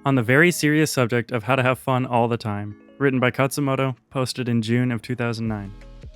On the very serious subject of how to have fun all the time, written by Khatzumoto, posted in June of 2009.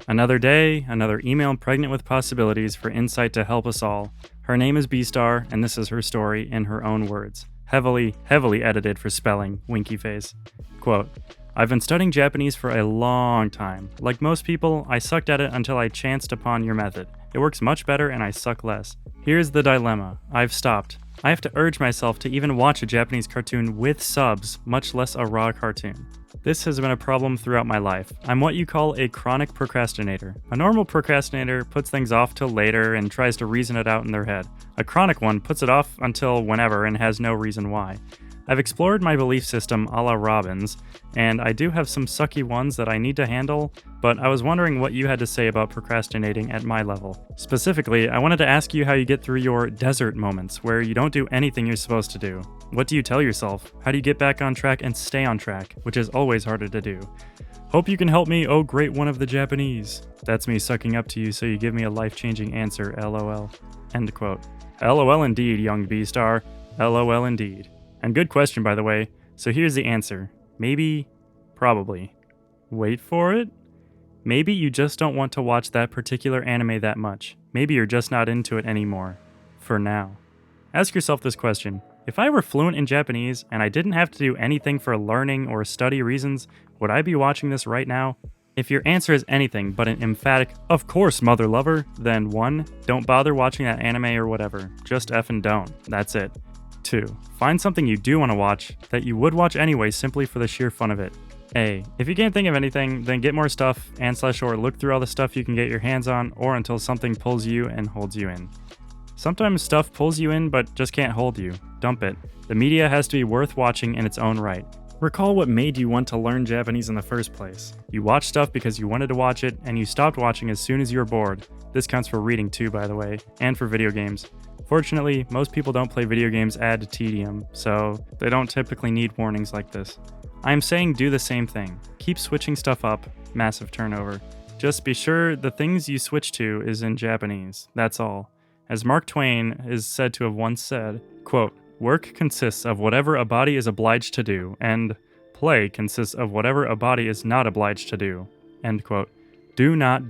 Another day, another email pregnant with possibilities for insight to help us all. Her name is B-Star, and this is her story in her own words. Heavily edited for spelling, winky face. Quote, I've been studying Japanese for a long time. Like most people, I sucked at it until I chanced upon your method. It works much better and I suck less. Here's the dilemma. I've stopped. I have to urge myself to even watch a Japanese cartoon with subs, much less a raw cartoon. This has been a problem throughout my life. I'm what you call a chronic procrastinator. A normal procrastinator puts things off till later and tries to reason it out in their head. A chronic one puts it off until whenever and has no reason why. I've explored my belief system a la Robbins, and I do have some sucky ones that I need to handle, but I was wondering what you had to say about procrastinating at my level. Specifically, I wanted to ask you how you get through your desert moments, where you don't do anything you're supposed to do. What do you tell yourself? How do you get back on track and stay on track, which is always harder to do? Hope you can help me, oh great one of the Japanese. That's me sucking up to you so you give me a life-changing answer, lol. End quote. LOL indeed, young B-Star. LOL indeed. And good question, by the way. So here's the answer. Maybe, probably. Wait for it? Maybe you just don't want to watch that particular anime that much. Maybe you're just not into it anymore. For now. Ask yourself this question. If I were fluent in Japanese and I didn't have to do anything for learning or study reasons, would I be watching this right now? If your answer is anything but an emphatic, of course, mother lover, then 1. Don't bother watching that anime or whatever. Just effing don't. That's it. 2. Find something you do want to watch that you would watch anyway simply for the sheer fun of it. A. If you can't think of anything, then get more stuff and/or look through all the stuff you can get your hands on or until something pulls you and holds you in. Sometimes stuff pulls you in but just can't hold you. Dump it. The media has to be worth watching in its own right. Recall what made you want to learn Japanese in the first place. You watched stuff because you wanted to watch it, and you stopped watching as soon as you were bored. This counts for reading too, by the way, and for video games. Fortunately, most people don't play video games ad tedium, so they don't typically need warnings like this. I am saying do the same thing. Keep switching stuff up, massive turnover. Just be sure the things you switch to is in Japanese, that's all. As Mark Twain is said to have once said, quote, work consists of whatever a body is obliged to do, and play consists of whatever a body is not obliged to do, end quote. Do not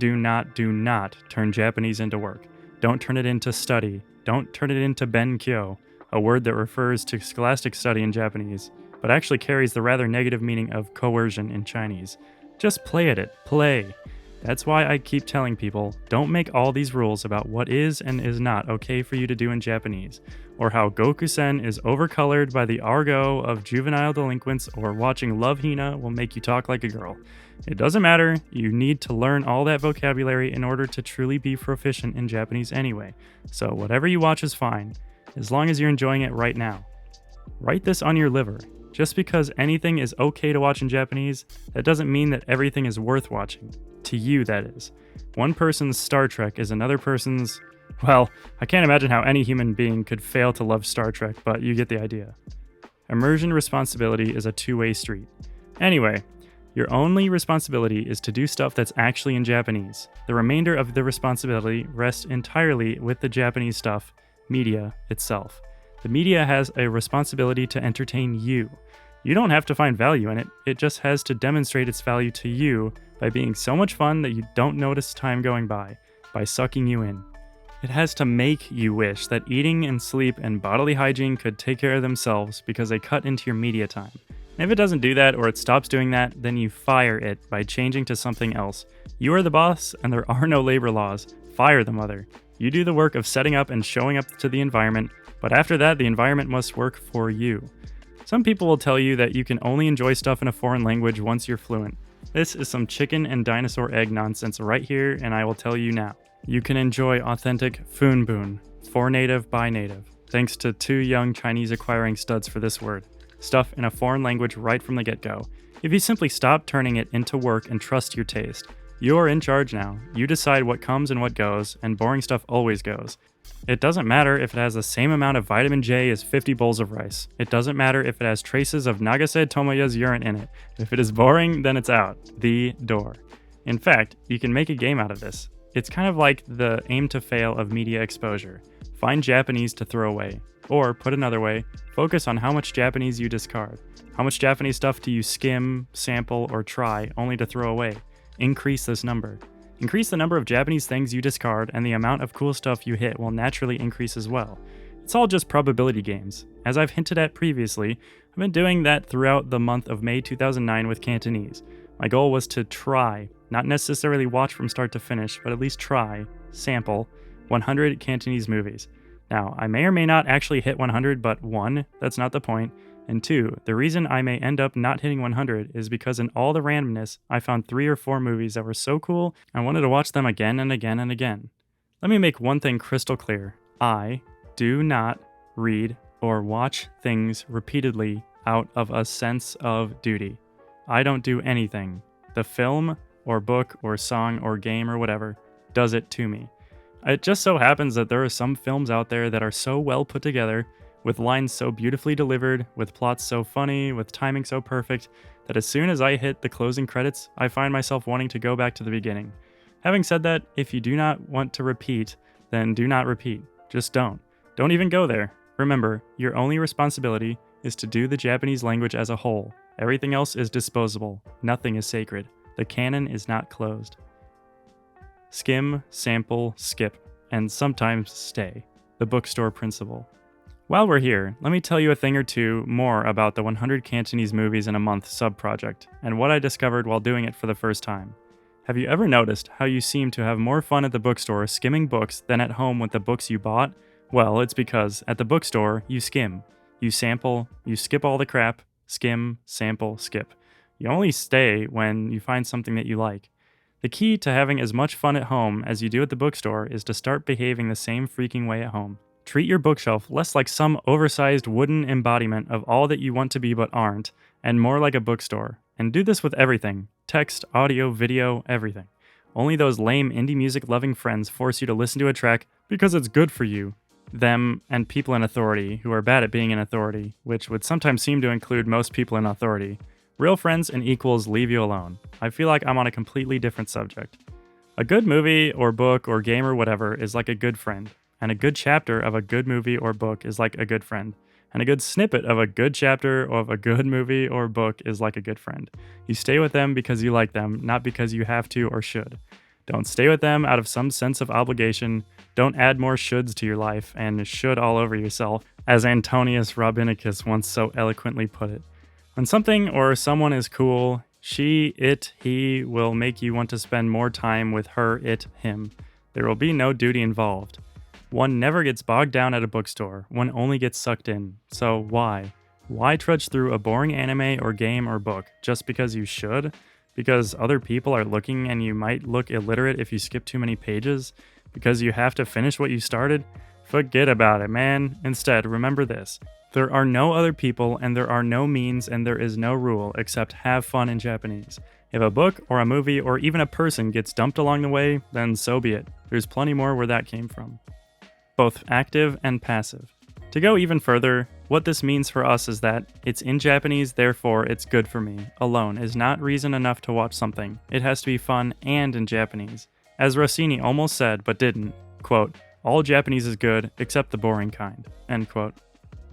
turn Japanese into work. Don't turn it into study. Don't turn it into benkyo, a word that refers to scholastic study in Japanese, but actually carries the rather negative meaning of coercion in Chinese. Just play at it. Play. That's why I keep telling people, don't make all these rules about what is and is not okay for you to do in Japanese, or how Gokusen is overcolored by the argot of juvenile delinquents, or watching Love Hina will make you talk like a girl. It doesn't matter, you need to learn all that vocabulary in order to truly be proficient in Japanese anyway, so whatever you watch is fine, as long as you're enjoying it right now. Write this on your liver. Just because anything is okay to watch in Japanese, that doesn't mean that everything is worth watching. To you, that is. One person's Star Trek is another person's... Well, I can't imagine how any human being could fail to love Star Trek, but you get the idea. Immersion responsibility is a two-way street. Anyway, your only responsibility is to do stuff that's actually in Japanese. The remainder of the responsibility rests entirely with the Japanese stuff, media itself. The media has a responsibility to entertain you. You don't have to find value in it, it just has to demonstrate its value to you by being so much fun that you don't notice time going by sucking you in. It has to make you wish that eating and sleep and bodily hygiene could take care of themselves because they cut into your media time. And if it doesn't do that or it stops doing that, then you fire it by changing to something else. You are the boss and there are no labor laws. Fire the mother. You do the work of setting up and showing up to the environment, but after that, the environment must work for you. Some people will tell you that you can only enjoy stuff in a foreign language once you're fluent. This is some chicken and dinosaur egg nonsense right here, and I will tell you now. You can enjoy authentic funbun, for native by native, thanks to 2 young Chinese acquiring studs for this word. Stuff in a foreign language right from the get-go. If you simply stop turning it into work and trust your taste. You're in charge now. You decide what comes and what goes, and boring stuff always goes. It doesn't matter if it has the same amount of vitamin J as 50 bowls of rice. It doesn't matter if it has traces of Nagase Tomoya's urine in it. If it is boring, then it's out. The door. In fact, you can make a game out of this. It's kind of like the aim to fail of media exposure. Find Japanese to throw away. Or, put another way, focus on how much Japanese you discard. How much Japanese stuff do you skim, sample, or try, only to throw away? Increase this number. Increase the number of Japanese things you discard, and the amount of cool stuff you hit will naturally increase as well. It's all just probability games. As I've hinted at previously, I've been doing that throughout the month of May 2009 with Cantonese. My goal was to try, not necessarily watch from start to finish, but at least try, sample, 100 Cantonese movies. Now, I may or may not actually hit 100, but 1, that's not the point, and 2, the reason I may end up not hitting 100 is because in all the randomness, I found 3 or 4 movies that were so cool, I wanted to watch them again and again and again. Let me make one thing crystal clear. I do not read or watch things repeatedly out of a sense of duty. I don't do anything. The film, or book, or song, or game, or whatever, does it to me. It just so happens that there are some films out there that are so well put together, with lines so beautifully delivered, with plots so funny, with timing so perfect, that as soon as I hit the closing credits, I find myself wanting to go back to the beginning. Having said that, if you do not want to repeat, then do not repeat. Just don't. Don't even go there. Remember, your only responsibility is to do the Japanese language as a whole. Everything else is disposable. Nothing is sacred. The canon is not closed. Skim, sample, skip, and sometimes stay. The bookstore principle. While we're here, let me tell you a thing or two more about the 100 Cantonese movies in a month sub-project, and what I discovered while doing it for the first time. Have you ever noticed how you seem to have more fun at the bookstore skimming books than at home with the books you bought? Well, it's because at the bookstore, you skim. You sample, you skip all the crap, skim, sample, skip. You only stay when you find something that you like. The key to having as much fun at home as you do at the bookstore is to start behaving the same freaking way at home. Treat your bookshelf less like some oversized wooden embodiment of all that you want to be but aren't, and more like a bookstore. And do this with everything. Text, audio, video, everything. Only those lame indie music loving friends force you to listen to a track because it's good for you. Them and people in authority who are bad at being in authority, which would sometimes seem to include most people in authority. Real friends and equals leave you alone. I feel like I'm on a completely different subject. A good movie or book or game or whatever is like a good friend, and a good chapter of a good movie or book is like a good friend, and a good snippet of a good chapter of a good movie or book is like a good friend. You stay with them because you like them, not because you have to or should. Don't stay with them out of some sense of obligation. Don't add more shoulds to your life and should all over yourself, as Antonius Robinicus once so eloquently put it. When something or someone is cool, she, it, he will make you want to spend more time with her, it, him. There will be no duty involved. One never gets bogged down at a bookstore. One only gets sucked in. So why? Why trudge through a boring anime or game or book just because you should? Because other people are looking and you might look illiterate if you skip too many pages? Because you have to finish what you started? Forget about it, man. Instead, remember this. There are no other people, and there are no means, and there is no rule except have fun in Japanese. If a book or a movie or even a person gets dumped along the way, then so be it. There's plenty more where that came from. Both active and passive. To go even further, what this means for us is that it's in Japanese, therefore it's good for me, alone is not reason enough to watch something. It has to be fun and in Japanese. As Rossini almost said, but didn't, quote, all Japanese is good, except the boring kind, end quote.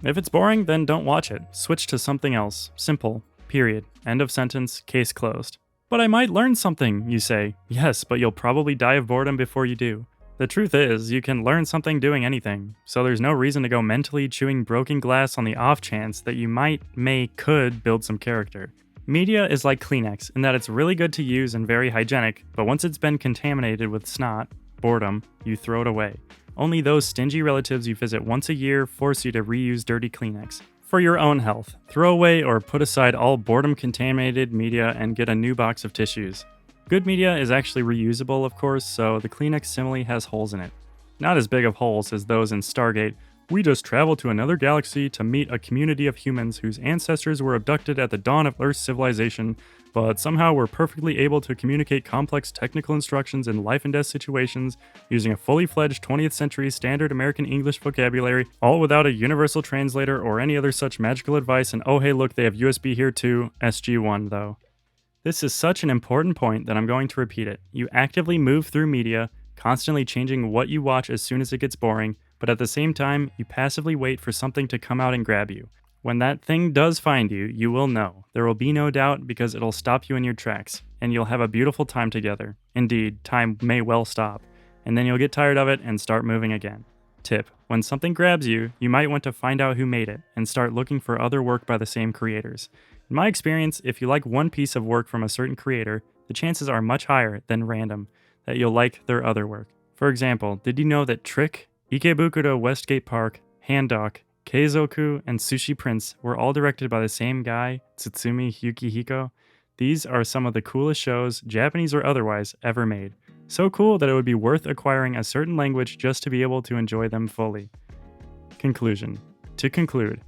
If it's boring, then don't watch it. Switch to something else. Simple. Period. End of sentence. Case closed. But I might learn something, you say. Yes, but you'll probably die of boredom before you do. The truth is, you can learn something doing anything, so there's no reason to go mentally chewing broken glass on the off chance that you could build some character. Media is like Kleenex in that it's really good to use and very hygienic, but once it's been contaminated with snot, boredom, you throw it away. Only those stingy relatives you visit once a year force you to reuse dirty Kleenex. For your own health, throw away or put aside all boredom-contaminated media and get a new box of tissues. Good media is actually reusable, of course, so the Kleenex simile has holes in it. Not as big of holes as those in Stargate. We just traveled to another galaxy to meet a community of humans whose ancestors were abducted at the dawn of Earth's civilization, but somehow were perfectly able to communicate complex technical instructions in life and death situations using a fully fledged 20th century standard American English vocabulary, all without a universal translator or any other such magical advice, and oh hey look, they have USB here too, SG-1 though. This is such an important point that I'm going to repeat it. You actively move through media, constantly changing what you watch as soon as it gets boring, but at the same time, you passively wait for something to come out and grab you. When that thing does find you, you will know. There will be no doubt because it'll stop you in your tracks, and you'll have a beautiful time together. Indeed, time may well stop, and then you'll get tired of it and start moving again. Tip: when something grabs you, you might want to find out who made it and start looking for other work by the same creators. In my experience, if you like one piece of work from a certain creator, the chances are much higher than random that you'll like their other work. For example, did you know that Trick, Ikebukuro Westgate Park, Handock, Keizoku, and Sushi Prince were all directed by the same guy, Tsutsumi Yukihiko? These are some of the coolest shows, Japanese or otherwise, ever made. So cool that it would be worth acquiring a certain language just to be able to enjoy them fully. Conclusion. To conclude,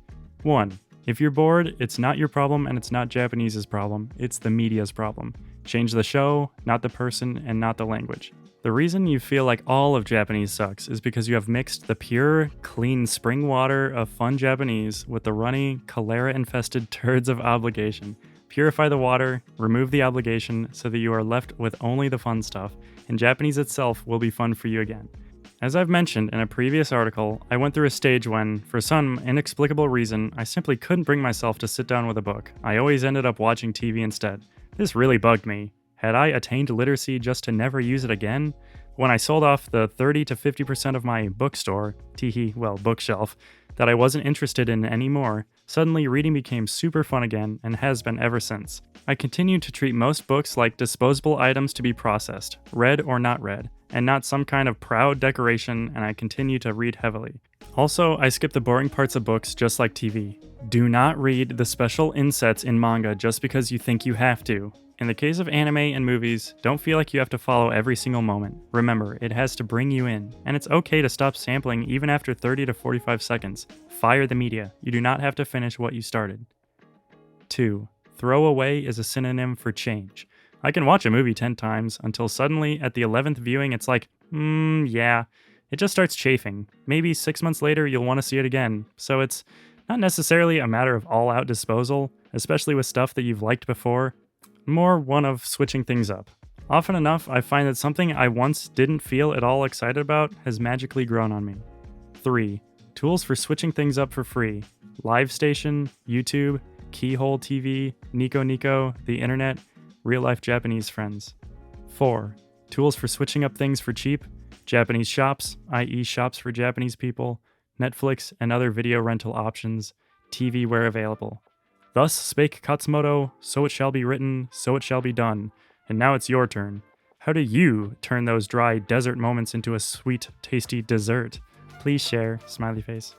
1. If you're bored, it's not your problem and it's not Japanese's problem, it's the media's problem. Change the show, not the person, and not the language. The reason you feel like all of Japanese sucks is because you have mixed the pure, clean spring water of fun Japanese with the runny, cholera-infested turds of obligation. Purify the water, remove the obligation so that you are left with only the fun stuff, and Japanese itself will be fun for you again. As I've mentioned in a previous article, I went through a stage when, for some inexplicable reason, I simply couldn't bring myself to sit down with a book. I always ended up watching TV instead. This really bugged me. Had I attained literacy just to never use it again? When I sold off the 30 to 50% of my bookstore, bookshelf, that I wasn't interested in anymore, suddenly reading became super fun again and has been ever since. I continue to treat most books like disposable items to be processed, read or not read, and not some kind of proud decoration, and I continue to read heavily. Also, I skip the boring parts of books just like TV. Do not read the special insets in manga just because you think you have to. In the case of anime and movies, don't feel like you have to follow every single moment. Remember, it has to bring you in, and it's okay to stop sampling even after 30 to 45 seconds. Fire the media. You do not have to finish what you started. 2. Throw away is a synonym for change. I can watch a movie 10 times until suddenly at the 11th viewing it's like, yeah. It just starts chafing. Maybe 6 months later you'll want to see it again. So it's not necessarily a matter of all-out disposal, especially with stuff that you've liked before. More one of switching things up. Often enough, I find that something I once didn't feel at all excited about has magically grown on me. 3. Tools for switching things up for free. Live Station, YouTube, Keyhole TV, Nico Nico, the internet, real-life Japanese friends. 4. Tools for switching up things for cheap. Japanese shops, i.e. shops for Japanese people, Netflix and other video rental options, TV where available. Thus spake Khatzumoto, so it shall be written, so it shall be done. And now it's your turn. How do you turn those dry desert moments into a sweet, tasty dessert? Please share, smiley face.